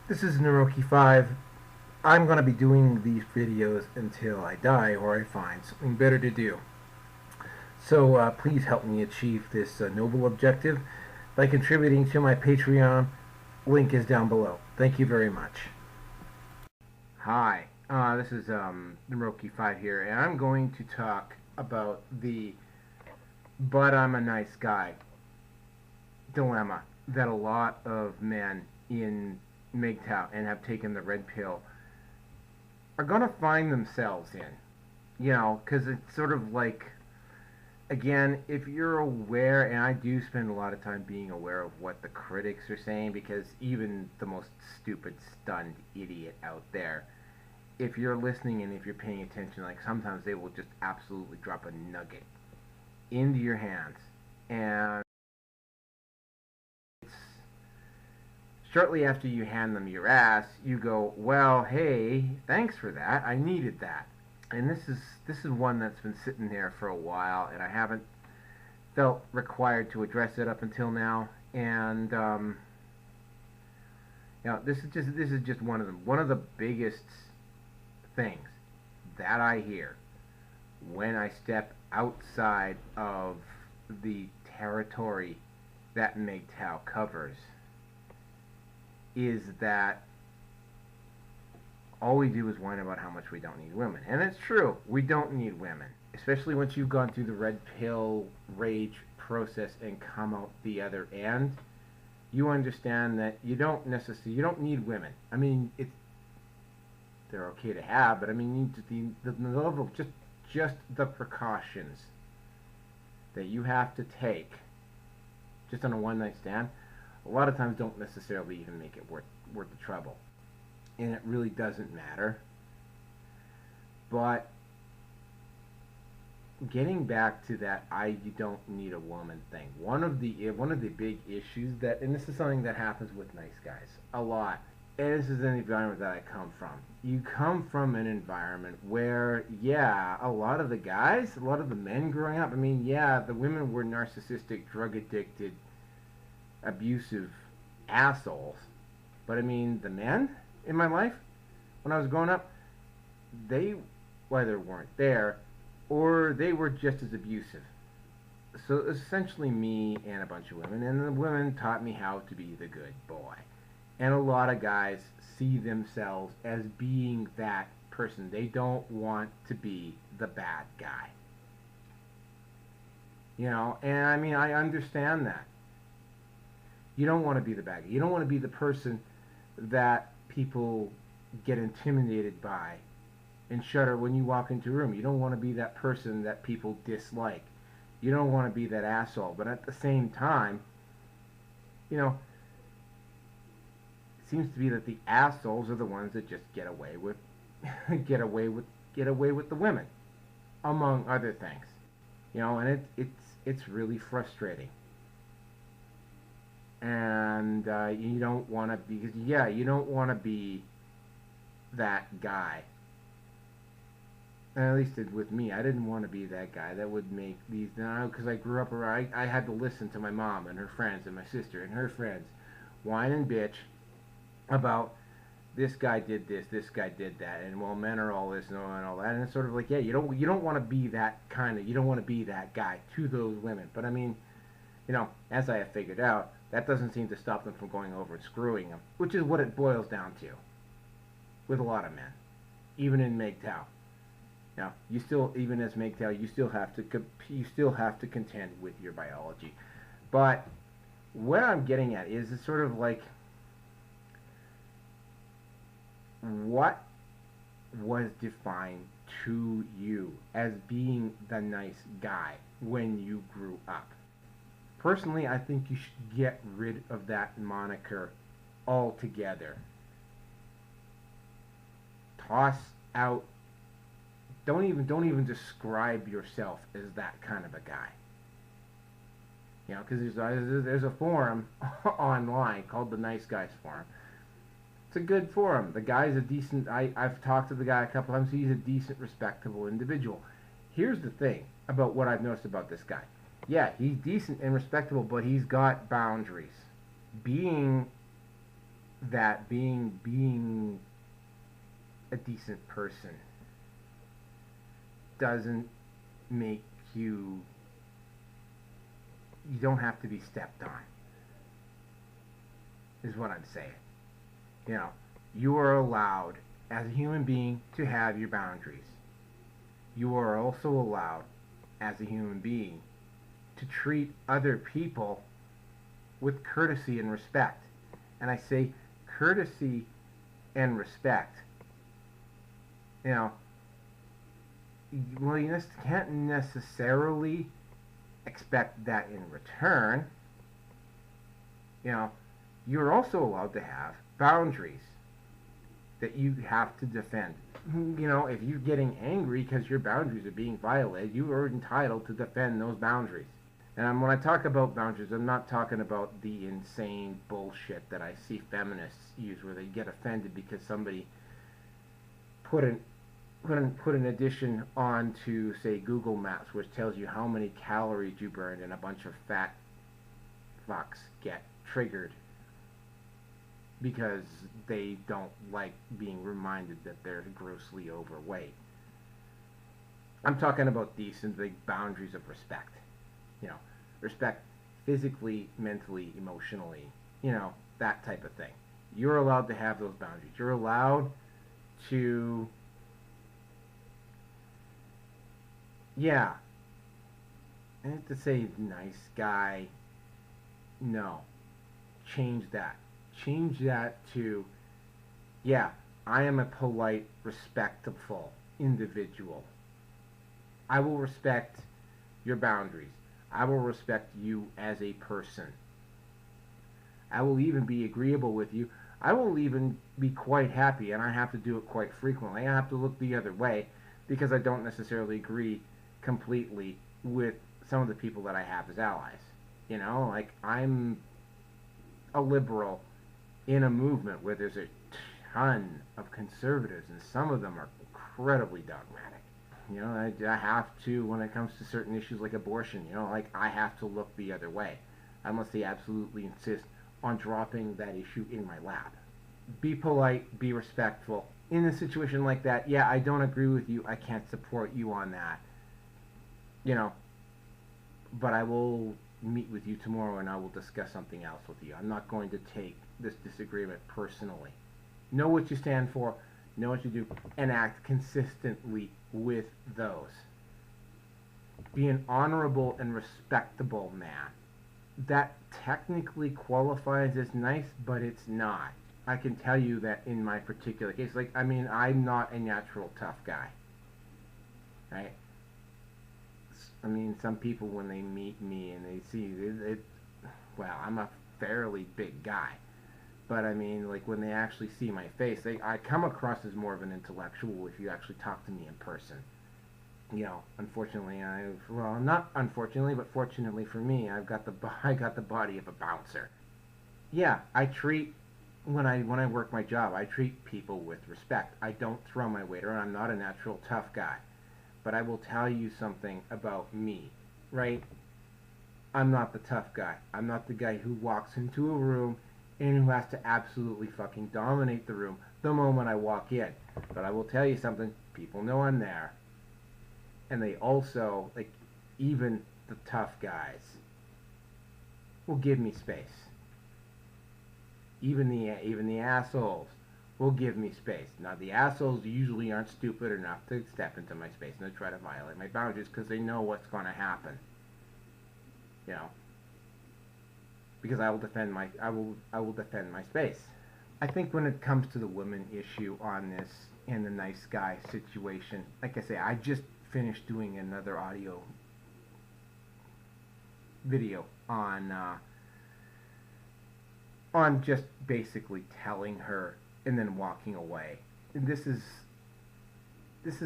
This is Neroke 5. I'm going to be doing these videos until I die or I find something better to do. So please help me achieve this noble objective by contributing to my Patreon. Link is down below. Thank you very much. Hi, this is Neroke 5 here, and I'm going to talk about the "but I'm a nice guy" dilemma that a lot of men in MGTOW and have taken the red pill are going to find themselves in. Because it's sort of like, again, if you're aware, and I do spend a lot of time being aware of what the critics are saying, because even the most stupid, stunned idiot out there, if you're listening and if you're paying attention, like sometimes they will just absolutely drop a nugget into your hands. And shortly after you hand them your ass, you go, well, hey, thanks for that. I needed that. And this is one that's been sitting there for a while, and I haven't felt required to address it up until now. And this is just one of them. One of the biggest things that I hear when I step outside of the territory that MGTOW covers is that all we do is whine about how much we don't need women. And it's true, we don't need women. Especially once you've gone through the red pill rage process and come out the other end, you understand that you don't need women. I mean, they're okay to have, but I mean, the level of just the precautions that you have to take just on a one night stand, a lot of times don't necessarily even make it worth the trouble. And it really doesn't matter. But getting back to that you don't need a woman thing. One of the big issues that, and this is something that happens with nice guys a lot, and this is an environment that I come from. You come from an environment where, yeah, a lot of the men growing up, I mean, yeah, the women were narcissistic, drug addicted, abusive assholes. But I mean, the men in my life, when I was growing up, they either weren't there or they were just as abusive. So it was essentially me and a bunch of women, and the women taught me how to be the good boy. And a lot of guys see themselves as being that person. They don't want to be the bad guy. And I mean, I understand that. You don't want to be the bad guy. You don't want to be the person that people get intimidated by and shudder when you walk into a room. You don't want to be that person that people dislike. You don't want to be that asshole. But at the same time, it seems to be that the assholes are the ones that just get away with the women, among other things. And it's really frustrating. And you don't want to you don't want to be that guy. And at least with me, I didn't want to be that guy that would make these, because I grew up around, I had to listen to my mom and her friends and my sister and her friends whine and bitch about this guy did this guy did that, and well, men are all this and all that, and it's sort of like, yeah, you don't want to be that you don't want to be that guy to those women. But I mean, as I have figured out, that doesn't seem to stop them from going over and screwing them, which is what it boils down to with a lot of men, even in MGTOW. Now, you still, even as MGTOW, you still have to contend with your biology. But what I'm getting at is it's sort of like, what was defined to you as being the nice guy when you grew up? Personally, I think you should get rid of that moniker altogether. Toss out. Don't even describe yourself as that kind of a guy. Because there's a forum online called the Nice Guys Forum. It's a good forum. The guy's a decent. I've talked to the guy a couple times. He's a decent, respectable individual. Here's the thing about what I've noticed about this guy. Yeah, he's decent and respectable, but he's got boundaries. Being that being a decent person doesn't make you don't have to be stepped on, is what I'm saying. You know, you are allowed as a human being to have your boundaries. You are also allowed as a human being to treat other people with courtesy and respect. And I say courtesy and respect. You know, well, you just can't necessarily expect that in return. You know, you're also allowed to have boundaries that you have to defend. You know, if you're getting angry because your boundaries are being violated, you are entitled to defend those boundaries. And when I talk about boundaries, I'm not talking about the insane bullshit that I see feminists use, where they get offended because somebody put an addition onto, say, Google Maps, which tells you how many calories you burned, and a bunch of fat fucks get triggered because they don't like being reminded that they're grossly overweight. I'm talking about decent, big boundaries of respect. You know, respect physically, mentally, emotionally, you know, that type of thing. You're allowed to have those boundaries. You're allowed to, yeah, I have to say nice guy. No. Change that. Change that to, yeah, I am a polite, respectful individual. I will respect your boundaries. I will respect you as a person. I will even be agreeable with you. I will even be quite happy, and I have to do it quite frequently. I have to look the other way because I don't necessarily agree completely with some of the people that I have as allies. You know, like, I'm a liberal in a movement where there's a ton of conservatives, and some of them are incredibly dogmatic. You know, I have to, when it comes to certain issues like abortion, you know, like, I have to look the other way unless they absolutely insist on dropping that issue in my lap. Be polite, be respectful. In a situation like that, yeah, I don't agree with you, I can't support you on that, you know, but I will meet with you tomorrow and I will discuss something else with you. I'm not going to take this disagreement personally. Know what you stand for, know what you do, and act consistently with those. Be an honorable and respectable man. That technically qualifies as nice, but it's not. I can tell you that in my particular case. Like, I mean, I'm not a natural tough guy. Right? I mean, some people, when they meet me and they see it, well, I'm a fairly big guy. But I mean, like, when they actually see my face, I come across as more of an intellectual if you actually talk to me in person. You know, unfortunately, well, not unfortunately, but fortunately for me, I got the body of a bouncer. Yeah, when I work my job, I treat people with respect. I don't throw my weight around. I'm not a natural tough guy. But I will tell you something about me, right? I'm not the tough guy. I'm not the guy who walks into a room and who has to absolutely fucking dominate the room the moment I walk in. But I will tell you something, people know I'm there. And they also, like, even the tough guys will give me space. Even the assholes will give me space. Now, the assholes usually aren't stupid enough to step into my space and to try to violate my boundaries because they know what's going to happen. You know, because I will defend my space. I think when it comes to the women issue on this and the nice guy situation, like I say, I just finished doing another audio video on just basically telling her and then walking away. And this is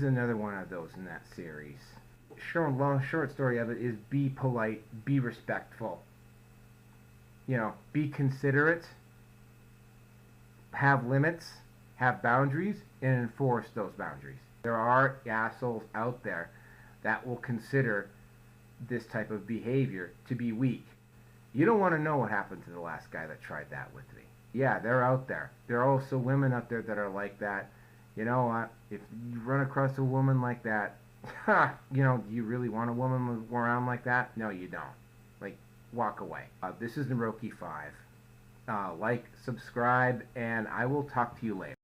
another one of those in that series. Short story of it is be polite, be respectful. You know, be considerate, have limits, have boundaries, and enforce those boundaries. There are assholes out there that will consider this type of behavior to be weak. You don't want to know what happened to the last guy that tried that with me. Yeah, they're out there. There are also women out there that are like that. You know, if you run across a woman like that, you know, do you really want a woman around like that? No, you don't. Like, walk away. This is Neroke 5. Like, subscribe, and I will talk to you later.